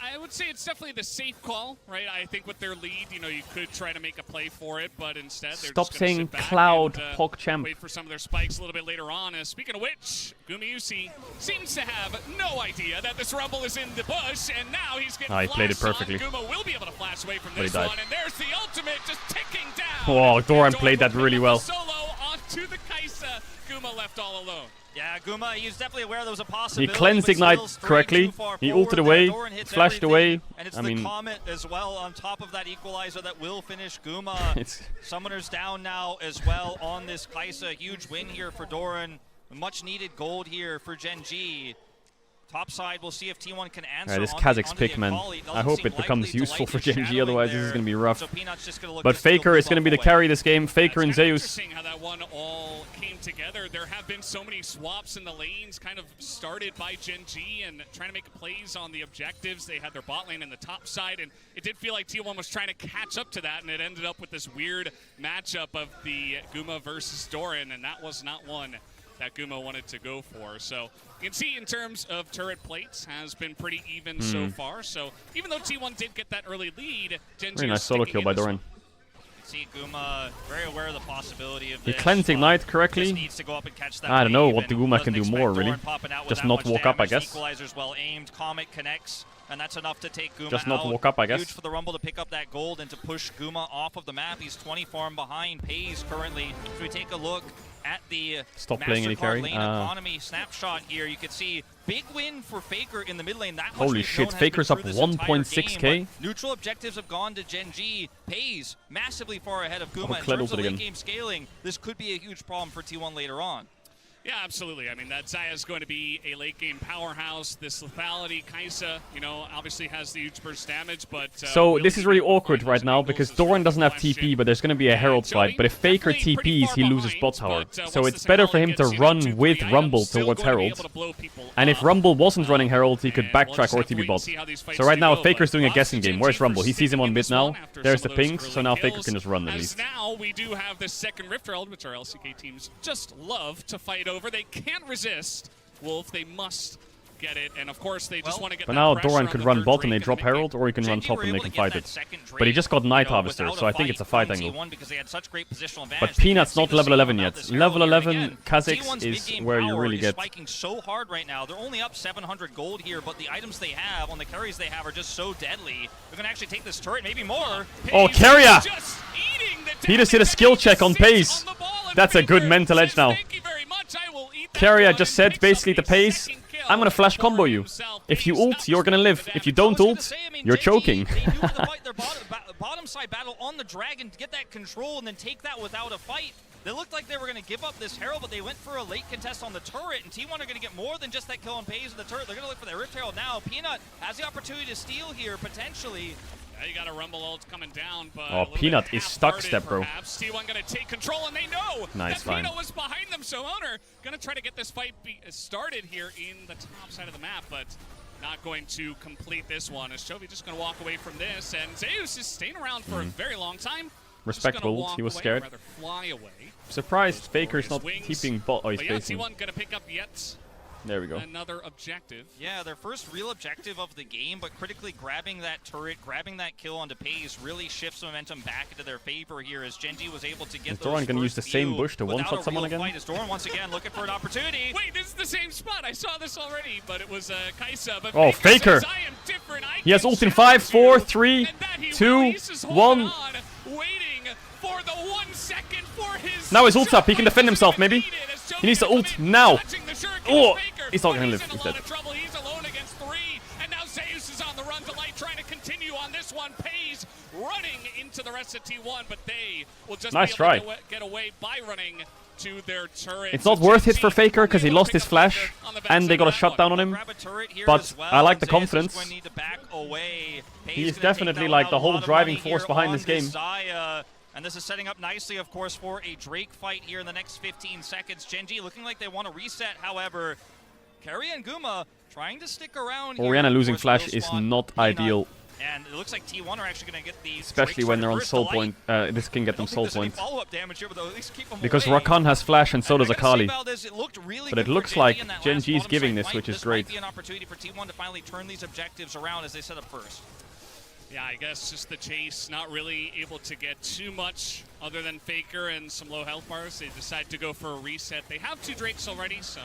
I would say it's definitely the safe call, right? I think with their lead, you know, you could try to make a play for it, but instead they're Stop just saying sit back Cloud and, PogChamp. wait for some of their spikes a little bit later on. Speaking of which, Gumayusi seems to have no idea that this Rumble is in the bush, and now he's getting he played it flashed perfectly. on. Guma will be able to flash away from But this he died. one, and there's the ultimate just ticking down. Oh, Doran played that will really pick up well. the Solo onto the Kai'Sa. Guma left all alone. Yeah, Guma, he's definitely aware there was a possibility. He cleansed Ignite correctly. He ulted away, flashed away. And it's I the mean, Comet as well on top of that equalizer that will finish Guma. Summoner's down now as well on this Kai'Sa. Huge win here for Doran. Much needed gold here for GENG. Top side, we'll see if T1 can answer. this Kazakh's pick, man. I hope it becomes useful for GENG, otherwise this is going to be rough. But Faker is going to be the carry this game. Faker and Zeus. Interesting how that one all came together. There have been so many swaps in the lanes, kind of started by GENG and trying to make plays on the objectives. They had their bot lane in the top side, and it did feel like T1 was trying to catch up to that, and it ended up with this weird matchup of the Guma versus Doran, and that was not one that Guma wanted to go for. So you can see in terms of turret plates has been pretty even so far. So even though T1 did get that early lead, GENG Very nice solo kill by Doran. See Guma very aware of the possibility of He this. cleansed Ignite correctly. Needs to go up and catch that I don't know wave, what the and Guma can doesn't do more, expect really. Doran popping out with Just that not much walk up, I damage. guess. Equalizer's well aimed. Comet connects, and that's enough to take Guma Just not out. walk up, I guess. Huge for the Rumble to pick up that gold and to push Guma off of the map. He's 20 farm behind Paze currently. So we take a look at the Stop playing any MasterCard carry. lane economy snapshot here. You can see big win for Faker in the mid lane. That much Holy we've shit, known has Faker's been up through this entire 1.6K. game, but neutral objectives have gone to GENG. Paze massively far ahead of Guma. In terms of late game scaling, this could be a huge problem for T1 later on. Yeah, absolutely. I mean, that Xayah is going to be a late-game powerhouse. This lethality, Kai'Sa, you know, obviously has the huge burst damage, but... So this is really awkward right now, because Doran doesn't have TP, but there's going to be a Herald fight. But if Faker TPs, he loses bot tower. So it's better for him to run with Rumble towards Herald. And if Rumble wasn't running Herald, he could backtrack or TP bot. So right now, Faker's doing a guessing game. Where's Rumble? He sees him on mid now. There's the pings, so now Faker can just run at least. Now we do have this second Rift Herald, which our LCK teams just love to fight over. They can't resist Wolf. They must get it, and of course they just want to get But that now pressure Doran on could the run third bot and they Drake drop make it. Herald, or he can run GENG top were and they able can to fight get it. that second But he Drake, just got Night you know, Harvester, without so I think it's a fight from angle. T1 because they had such great positional advantage. But They Peanut's can't not say the level same 11 about yet. this Level Herald here. 11 Again, Kha'Zix T1's is mid-game where you power really is get... spiking so hard right now. They're only up 700 gold here, but the items they have on the carries they have are just so deadly. They're going to actually take this turret, maybe more. Oh, Keria! Just eating the He just did a skill check on Pace. That's a good mental edge now. Keria just said basically to Pace, I'm gonna flash combo you. If you ult, you're gonna live. If you don't ult, you're choking. They knew to fight their bottom side battle on the dragon to get that control and then take that without a fight. They looked like they were going to give up this Herald, but they went for a late contest on the turret, and T1 are going to get more than just that kill on Pace with the turret. They're going to look for their Rift Herald now. Peanut has the opportunity to steal here, potentially. Yeah, you got a Rumble ult coming down, but Oh, Peanut is stuck step, bro. T1 going to take control, and they know Nice, that fine. Peanut was behind them, so Owner going to try to get this fight started here in the top side of the map, but not going to complete this one. As Chovy just going to walk away from this, and Zeus is staying around for a very long time. Respectable, he was scared. Rather fly away. Surprised Faker's not Wings. keeping bot. Oh, he's But yeah, facing. T1 going to pick up yet There we go. another objective. Yeah, their first real objective of the game, but critically grabbing that turret, grabbing that kill onto Pace really shifts momentum back into their favor here as GENG was able to get Is those Doran gonna use the first same few bush to without one-shot a someone real again? fight, as Doran once again looking for an opportunity. Wait, this is the same spot. I saw this already, but it was Kaisa. But Oh, Faker. says, I am different. I He has can ult in challenge 5, 4, you." 3, And that he 2, will. He's just holding 1. on, waiting for the 1 second for his Now his ult's up. He can defend himself, maybe. He He needs to ult now. Oh, he's not gonna live. He's He's dead. trouble. He's alone against 3, and now Zeus is on the run to light, trying to continue on this one. Pays running into the rest of T1, but they will just Nice be able try. to get away by running to their turret. It's not worth it for Faker because he lost his flash and they got a shutdown on him. Grab a turret here But as well, I like the and Zeus is confidence. going to need to back away. Pace He is gonna take definitely that like one the out. whole A lot of driving money force here behind on this game. Xayah. And this is setting up nicely, of course, for a Drake fight here in the next 15 seconds. GENG looking like they want to reset, however. Carry and Guma trying to stick around here. Orianna Of losing course, flash will is spawn not Peanut. ideal, And it looks like T1 are actually going to get these. especially when they're on soul point. This can get them soul point. Follow-up damage here, but they'll at least keep them Because away. Rakan has flash and so And does I gotta say, Akali. Valdez, it looked really But it good for looks GENG like in that Gen last G is bottom giving side this, fight. which is This great. might be an opportunity for T1 to finally turn these objectives around as they set up first. Yeah, I guess just the chase, not really able to get too much other than Faker and some low health bars. They decide to go for a reset. They have 2 Drakes already, so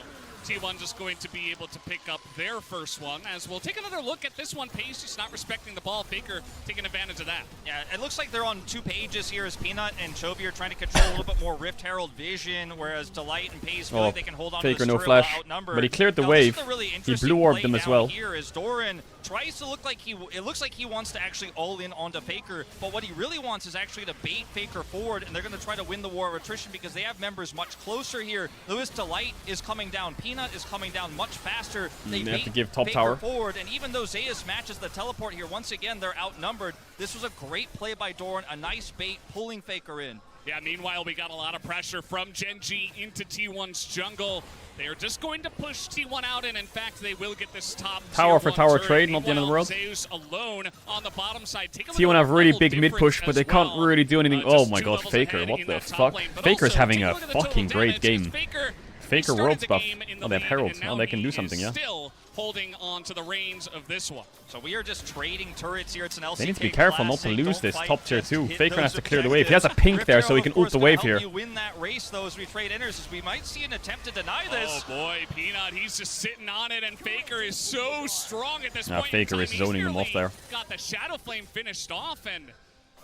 T1 just going to be able to pick up their first one, as we'll take another look at this one. Pace just not respecting the ball. Faker taking advantage of that. Yeah, it looks like they're on 2 pages here as Peanut and Chovy are trying to control a little bit more Rift Herald vision, whereas Delight and Pace feel like they can hold on to Faker this no turret flash, outnumbered. but he cleared the Now, this is wave. the really He interesting blue orbed play them as down well. Here as Doran tries to look like it looks like he wants to actually all in onto Faker, but what he really wants is actually to bait Faker forward, and they're going to try to win the war of attrition because they have members much closer here. Lewis Delight is coming down, Peanut is coming down much faster. They have bait to give top Faker tower forward, and even though Zeus matches the teleport here, once again they're outnumbered. This was a great play by Doran, a nice bait pulling Faker in. Yeah, meanwhile, we got a lot of pressure from GENG into T1's jungle. They are just going to push T1 out, and in fact, they will get this top Tower for tier 1 tower turret. trade, not the end of the world. Zeus alone on the bottom side. Take a look T1 at have the really level big mid push, difference but they as can't well. really do anything. Just Oh my 2 god, levels Faker, ahead what in the that top fuck? lane, but Faker's also, having take a look at the total fucking great damage, 'cause game. Faker Faker world started the buff. game in the Oh, they have lead, Herald. and Oh, now they can he do is something, yeah. Still holding on to the reins of this one. So we are just trading turrets here. It's an LCK They need to be careful not to classic. lose Don't this fight, top tier just 2. hit Faker those has to clear the wave. objectives. He has a pink Rift there, so he Herald, can of ult course, the gonna wave help here. you win that race, though, as we trade enters, as we might see an attempt to deny this. Oh boy, Peanut, he's just sitting on it, and Faker is so strong at this Now point. Faker in is time. zoning He's them off nearly there. Got the Shadow Flame finished off, and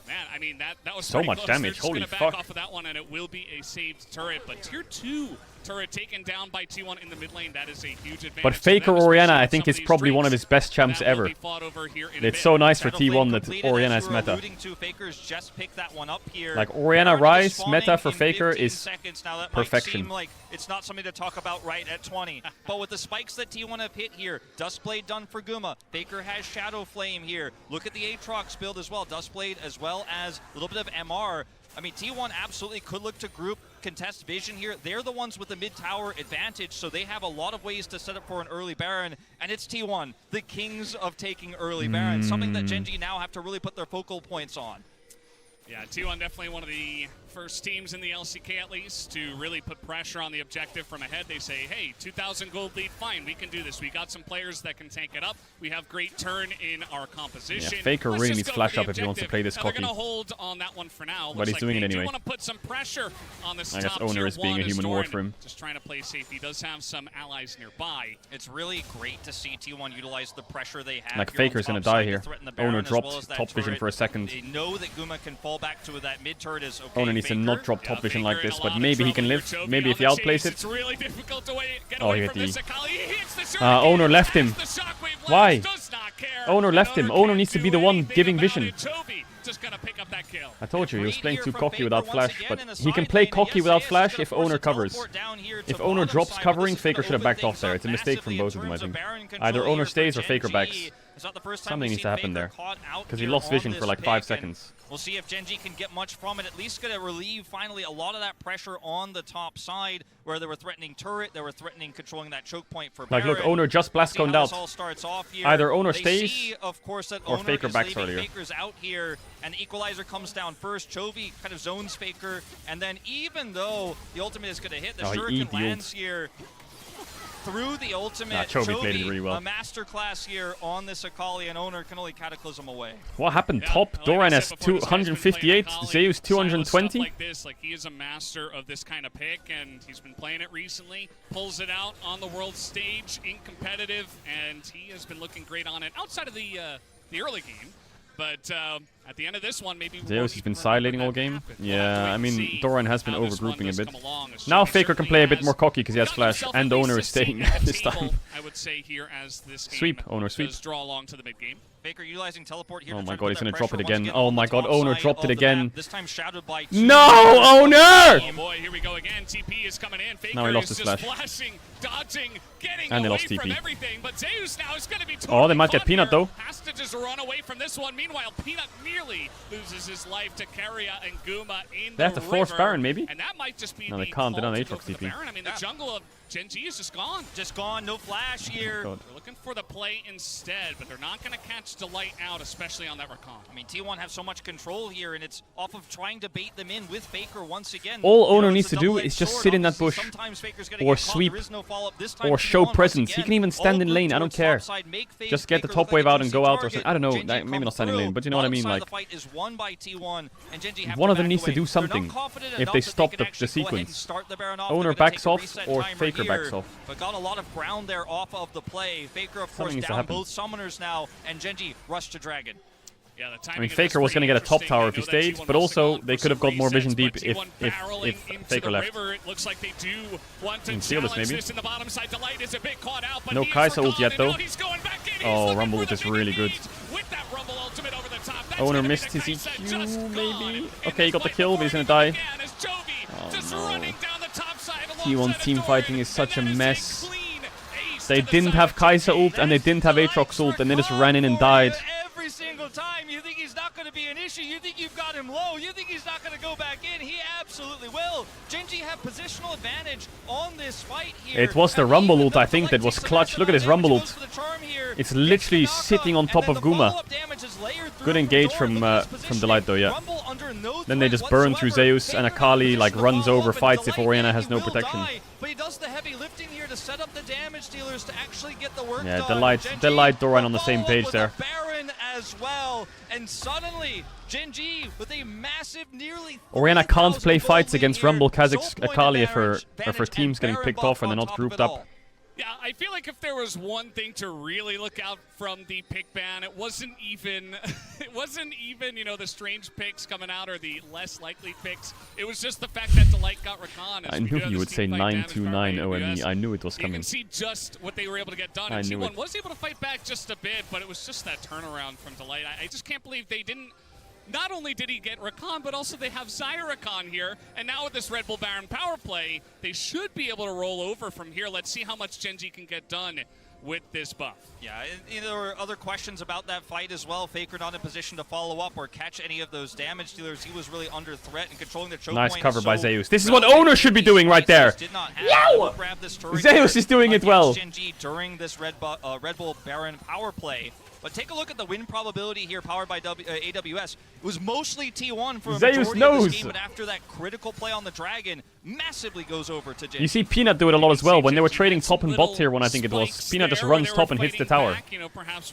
man, I mean that was So pretty much close. damage, They're just holy gonna back fuck. off of that one, and it will be a saved turret. But tier 2 turret taken down by T1 in the mid lane. That is a huge advantage. But for Faker them, especially Orianna, I with think, some is of these probably one of drakes his best champs that will ever. be fought over here in a It's bit. so nice for Shadow Flame T1 that completed, as Orianna's you were meta. alluding to. Faker's just picked that one up here. Like, Orianna Already Rise spawning meta for in Faker 15 is seconds. Now, that perfection. might seem like it's not something to talk about right at 20. But with the spikes that T1 have hit here, Duskblade done for Guma. Faker has Shadow Flame here. Look at the Aatrox build as well. Duskblade as well as a little bit of MR. I mean, T1 absolutely could look to group contest vision here. They're the ones with the mid-tower advantage, so they have a lot of ways to set up for an early Baron, and it's T1, the kings of taking early Baron, something that GENG now have to really put their focal points on. Yeah, T1 definitely one of the first teams in the LCK at least to really put pressure on the objective from ahead. They say, hey, 2,000 gold lead, fine, we can do this. We got some players that can tank it up. We have great turn in our composition. Yeah, Faker really needs flash up if he wants to play this cocky. They're going to hold on that one for now. But he's doing it anyway. Do want to put some pressure on this I guess top Owner is being a human ward for him. Just trying to play safe. He does have some allies nearby. It's really great to see T1 utilize the pressure they have. Like Faker's going to die here. Owner dropped top vision for a second. They know that Guma can fall back to that mid turret is okay. Owner needs to not drop top vision like this, but maybe he can live. Maybe if he outplays it. It's really difficult to get Oh, away he from hit this. Owner left him. Why? Owner left him. Owner needs to be the one giving vision. I told you, he was playing too cocky without flash, but he can play cocky without flash if Owner covers. If Owner drops covering, Faker should have backed off there. It's a mistake from both of them, I think. Either Owner stays or Faker backs. Something needs to happen there, because he lost vision for like 5 seconds. We'll see if GENG can get much from it. At least going to relieve finally a lot of that pressure on the top side, where they were threatening turret, they were threatening controlling that choke point for Baron. Like, look, Owner just blast coned out. Either Owner stays see, of course, that or Owner Faker is backs leaving earlier. Faker's out here, and the equalizer comes down first. Chovy kind of zones Faker, and then even though the ultimate is going to hit, the shuriken lands here through the ultimate. Chovy played it really well. A masterclass here on this Akali, and Owner can only cataclysm away. What happened? Top Doran has 258, Zeus 220. Like this, like he is a master of this kind of pick, and he's been playing it recently. Pulls it out on the world stage in competitive, and he has been looking great on it outside of the early game. But at the end of this one, maybe Zeus has been sidelading all game. Yeah, I mean, Doran has been overgrouping a bit. Now Faker can play a bit more cocky because he has flash, and Owner is staying this time. I would say here as this sweep, Owner sweep. Draw along to the mid game. Faker utilizing teleport here. Oh my god, he's gonna drop it again. Oh my god, Owner dropped it again. This time shadowed by no, Owner! Oh boy, here we go again. TP is coming in. Faker now he lost his flash. Flashing, dodging, getting and they away lost TP. From everything, but Zeus now is going to be oh, they might get Peanut though. Has to just run away from this one. Meanwhile, Peanut nearly loses his life to Caedrel and Guma in they have to force Baron, maybe? And that might just be no, they can't. They don't have Aatrox TP. I mean, the jungle of GENG is just gone. Just gone. No flash here. Oh, they're looking for the play instead, but they're not going to catch Delight out, especially on that Rakan. I mean, T1 have so much control here, and it's off of trying to bait them in with Faker once again. All Owner needs to do is just sit in that bush, or sweep, or show presence. He can even stand in lane. I don't care. Just get the top wave out and go out, or something. I don't know. Maybe not stand in lane, but you know what I mean. Like, one of them needs to do something if they stop the sequence. Owner backs off, or Faker backs off. But got a lot of ground there off of the play. Faker, of course, down both summoners now, and GENG rush to Dragon. Yeah, I mean, Faker was going to get a top tower if he stayed, but also they could have got more vision deep if Faker left. It looks like they do want to steal this maybe. In the bottom side. Delight is a bit caught out, but no Kai'Sa ult yet though. Oh, Rumble ult is really good. Owner missed his EQ maybe. Okay, he got the kill, but he's going to die. Oh no. T1's team fighting is such a mess. They didn't have Kai'Sa ult and they didn't have Aatrox ult, and they just ran in and died. Every single time you think he's not going to be an issue, you think you've got him low, you think he's not going to go back in, he absolutely will. GENG have positional advantage on this fight here. It was the Rumble ult, I think, that was clutch. Look at his Rumble ult. It's literally sitting on top of Guma. Good engage from Delight though, yeah. Then they just burn through Zeus, and Akali like runs over, fights if Orianna has no protection. But he does the heavy lifting here to set up the damage dealers to actually get the work yeah, done. Delight, Doran on the same page there. Baron as well, and suddenly GENG with a massive nearly. Orianna can't play fights against Rumble, Kha'Zix, Akali if her team's getting picked off and they're not grouped up. Yeah, I feel like if there was one thing to really look out from the pick ban, it wasn't even, you know, the strange picks coming out or the less likely picks. It was just the fact that Delight got Rakan. I knew you would say 929 OME. I knew it was coming. You can see just what they were able to get done. And T1 was able to fight back just a bit, but it was just that turnaround from Delight. I just can't believe they didn't. Not only did he get Rakan, but also they have Rakan here. And now with this Red Bull Baron power play, they should be able to roll over from here. Let's see how much GENG can get done with this buff. Yeah, there were other questions about that fight as well. Faker not in position to follow up or catch any of those damage dealers. He was really under threat and controlling the choke nice point. Cover by Zeus. This is what Owner should be doing right there. Yow! Zeus is doing it well. GENG during this Red Bull Baron power play. But take a look at the win probability here, powered by AWS. It was mostly T1 for a Zeus majority knows. of this game, but after that critical play on the Dragon, massively goes over to Gen G. You see Peanut do it a lot as well. When they were trading top and bot tier 1, I think it was, Peanut just runs top and hits the tower.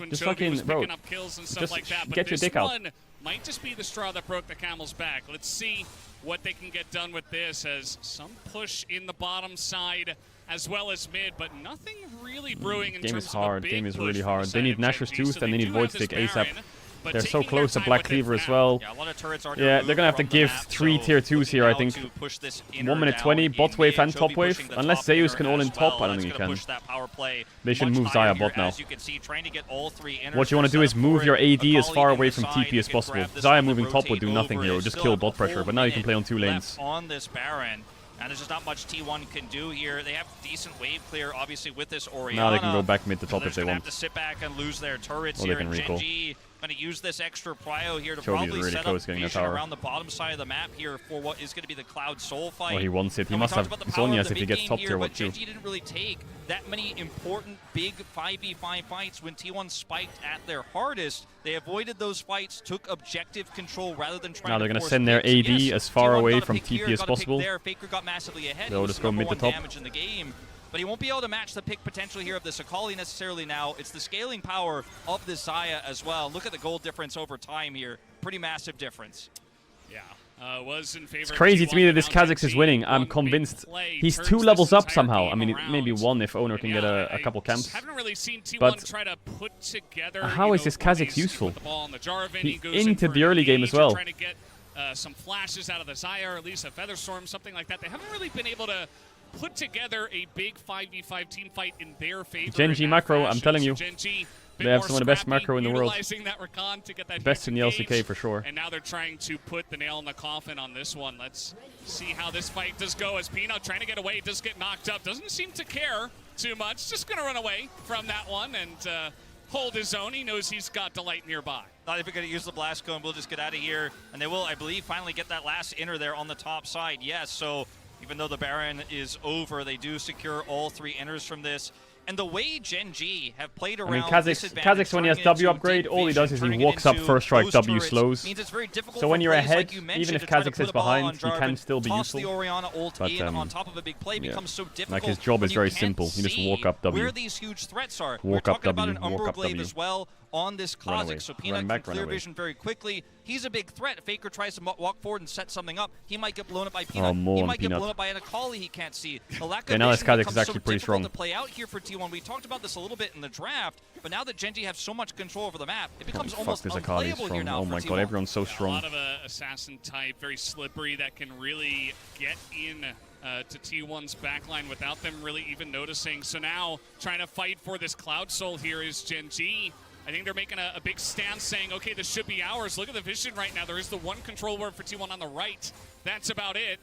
Just fucking, bro, just get your dick out. Might just be the straw that broke the camel's back. Let's see what they can get done with this, as some push in the bottom side as well as mid, but nothing really brewing in terms of a big Game is push really from hard. the They side need of Nashor's Gen G, Tooth so and they need do Void have this Stick ASAP. Baron, but They're so taking close their to time Black with Cleaver it as now. well. Yeah, a lot of turrets are Yeah, they're gonna have to from the give map, 3 so tier 2s here, I looking think. now to push this 1 minute down 20, bot in wave mid. and top Chovy wave. pushing the Unless top Zeus inner can all in as top, well. I don't That's think he gonna can. push that power play They should much move higher Xayah bot here, now. as you can see, trying to get all 3 inners What you want to set do up is move for your it. AD as Akali far in away the from side, TP you as can possible. grab this Xayah one, moving top would rotate do nothing over. here. It You would just still kill have a bot pressure, whole but now you can minute play on 2 lanes. left on this Baron. And there's just not much T1 can do here. They have decent wave clear, obviously, with this Orianna. Now they can go back mid to top if they They're want. have to sit back and lose their turrets Or they here, can and recall. Gen G going to use this extra prio here to Chovy's probably really set close up getting a vision tower. around the bottom side of the map here for what is going to be the Cloud Soul fight. Oh, he wants it. He And we must talked have about the power of Zhonya's the if he big gets game top here, tier but 1 too. Gen G didn't really take that many important big 5v5 fights when T1 spiked at their hardest. They avoided those fights, took objective control rather than trying Now they're to gonna force send their picks. AD Yes, as far T1 away got a from pick here, TP as got a pick possible. there. Faker got massively ahead. They'll He was just the go number mid to 1 top. damage in the game. But he won't be able to match the pick potential here of this Akali necessarily now. It's the scaling power of this Xayah as well. Look at the gold difference over time here. Pretty massive difference. Yeah. Was in favor It's of crazy T1, to me that this but now Kha'Zix is Gen winning. G, I'm one big convinced play he's turns 2 this levels up entire somehow. game I mean, around. maybe 1 if Owner can And get a couple I camps. haven't really seen T1 But try to put together. how is this Kha'Zix plays useful? with the ball on the Jarvan. He He goes into in for the early game engage as well. or trying to get some flashes out of the Xayah, or at least a Featherstorm, something like that. They haven't really been able to put together a big 5v5 team fight in their favor. Gen G in that macro, I'm fashion. telling So you. Gen G, bit They have more some of the best scrappy, macro in the world. utilizing that recon to get that Best in the huge LCK engage. for sure. And now they're trying to put the nail in the coffin on this one. Let's see how this fight does go, as Peanut trying to get away, does get knocked up. Doesn't seem to care too much. Just going to run away from that one and hold his own. He knows he's got Delight nearby. Not even going to use the blast cone. We'll just get out of here. And they will, I believe, finally get that last inner there on the top side. Yes, so even though the Baron is over, they do secure all 3 inners from this. And the way Gen G have played around Kha'Zix when he has W upgrade, all he does is he walks up first strike, W slows. So when you're ahead, even if Kha'Zix is behind, he can still be useful. The Orianna ult But, in on top of a big play becomes so difficult. like his job is when very you can't simple. You just see walk up W. where these huge threats are. Walk We're up talking about W, an walk Umbral up Glaive W. as well on this Run away. Kha'Zix, so Run Peanut back, can run clear away. vision very quickly. He's a big threat. Faker tries to walk forward and set something up. He might get blown up by Peanut. more He on might get Peanut. blown up by an Akali he can't see. The lack Okay, of now this vision Kha'Zix is becomes actually so pretty difficult strong. to play out here for T1. We talked about this a little bit in the draft, but now that Gen G have so much control over the map, it becomes Holy almost fuck, this Akali is unplayable here strong. now Oh for my T1. god, everyone's so A strong. lot of assassin type, very slippery, that can really get in to T1's backline without them really even noticing. So now trying to fight for this Cloud Soul here is Gen G. I think they're making a big stance saying, okay, this should be ours. Look at the vision right now. There is the one control word for T1 on the right. That's about it.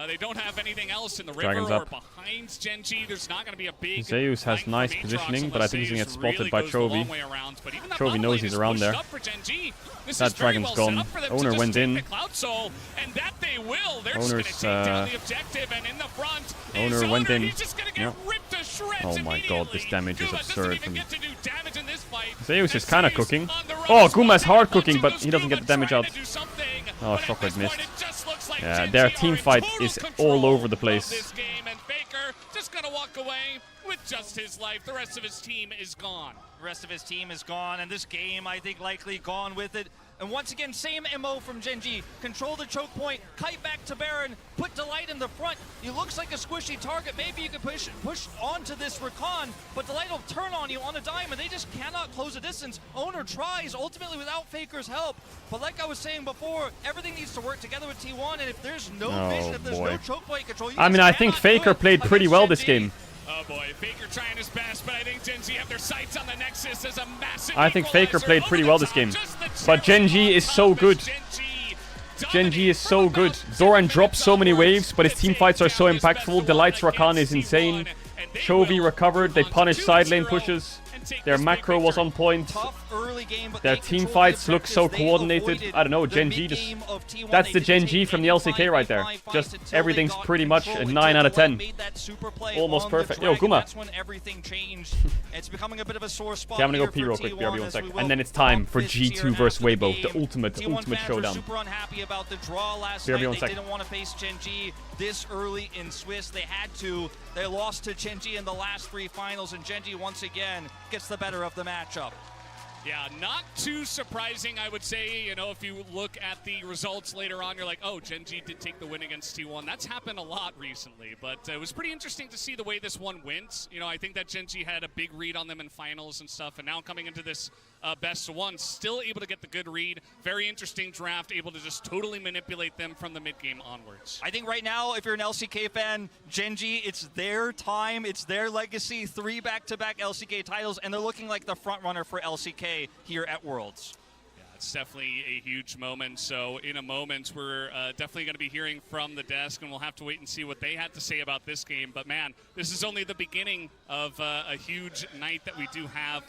They don't have anything else in the Dragon's river or up. behind Gen G. There's not going to be a big Zeus has fight nice from Aatrox positioning, but I think he's gonna get unless spotted Zeus by really goes the long Chovy. way around. But even that Chovy bot knows lane he's is around pushed there. up for Gen G. This That is very dragon's well gone. set up for them to Owner just went take in. the Cloud Soul, and that they will. They're just Owner's, going to take down the objective, and in the front is Owner went in. He's just going to get Yep. ripped to shreds Oh my god, this immediately. damage is Guma absurd doesn't from even get to do damage in this fight. Zeus is And kind of Zeus cooking. on the run Oh, as well. Guma's hard Bunch of cooking, but those he doesn't get the Guma damage trying out. to do something, Oh, but at Shockwave this point, missed. it just looks like Yeah, Gen their G team are in fight total is control all over the of place. this game, and Faker just going to walk away with just his life. The rest of his team is gone. The rest of his team is gone, and this game, I think, likely gone with it. And once again, same MO from Gen G. Control the choke point, kite back to Baron, put Delight in the front. He looks like a squishy target. Maybe you could push onto this Recon, but Delight will turn on you on a dime, and they just cannot close the distance. Owner tries, ultimately without Faker's help. But like I was saying before, everything needs to work together with T1, and if there's no vision, if there's no choke point control, you I mean, just I think cannot do Faker it played pretty against well Gen this G. game. Oh boy, Faker trying his best, but I think Gen G have their sights on the Nexus as a massive I think Faker equalizer played over pretty the well this top. game. Just the But Gen G cherry is on so top good. as Gen G is so good. Zoran drops so many waves, but his team fights are so impactful. Delight's Rakan is insane. Chovy recovered, they punish side lane pushes. Their macro was on point. Their team fights look so coordinated. I don't know, GENG just... That's the GENG from the LCK right there. Just everything's pretty much a 9 out of 10. Almost perfect. Yo, Guma. Okay, I'm gonna go P real quick, BRB 1 sec. And then it's time for G2 versus Weibo, the ultimate showdown. BRB 1 sec. They didn't want to face GENG this early in Swiss. They had to. They lost to GENG in the last 3 finals, and GENG once again gets the better of the matchup. Yeah, not too surprising, I would say. You know, if you look at the results later on, you're like, oh, GENG did take the win against T1. That's happened a lot recently, but it was pretty interesting to see the way this one went. You know, I think that GENG had a big read on them in finals and stuff, and now coming into this best of one, still able to get the good read. Very interesting draft, able to just totally manipulate them from the mid-game onwards. I think right now, if you're an LCK fan, GENG, it's their time, it's their legacy, 3 back-to-back LCK titles, and they're looking like the front runner for LCK here at Worlds. Yeah, it's definitely a huge moment. So in a moment, we're definitely going to be hearing from the desk, and we'll have to wait and see what they had to say about this game. But man, this is only the beginning of a huge night that we do have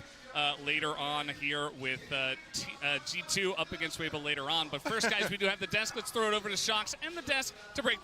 later on here with G2 up against Weibo later on. But first, guys, we do have the desk. Let's throw it over to Shox and the desk to break that.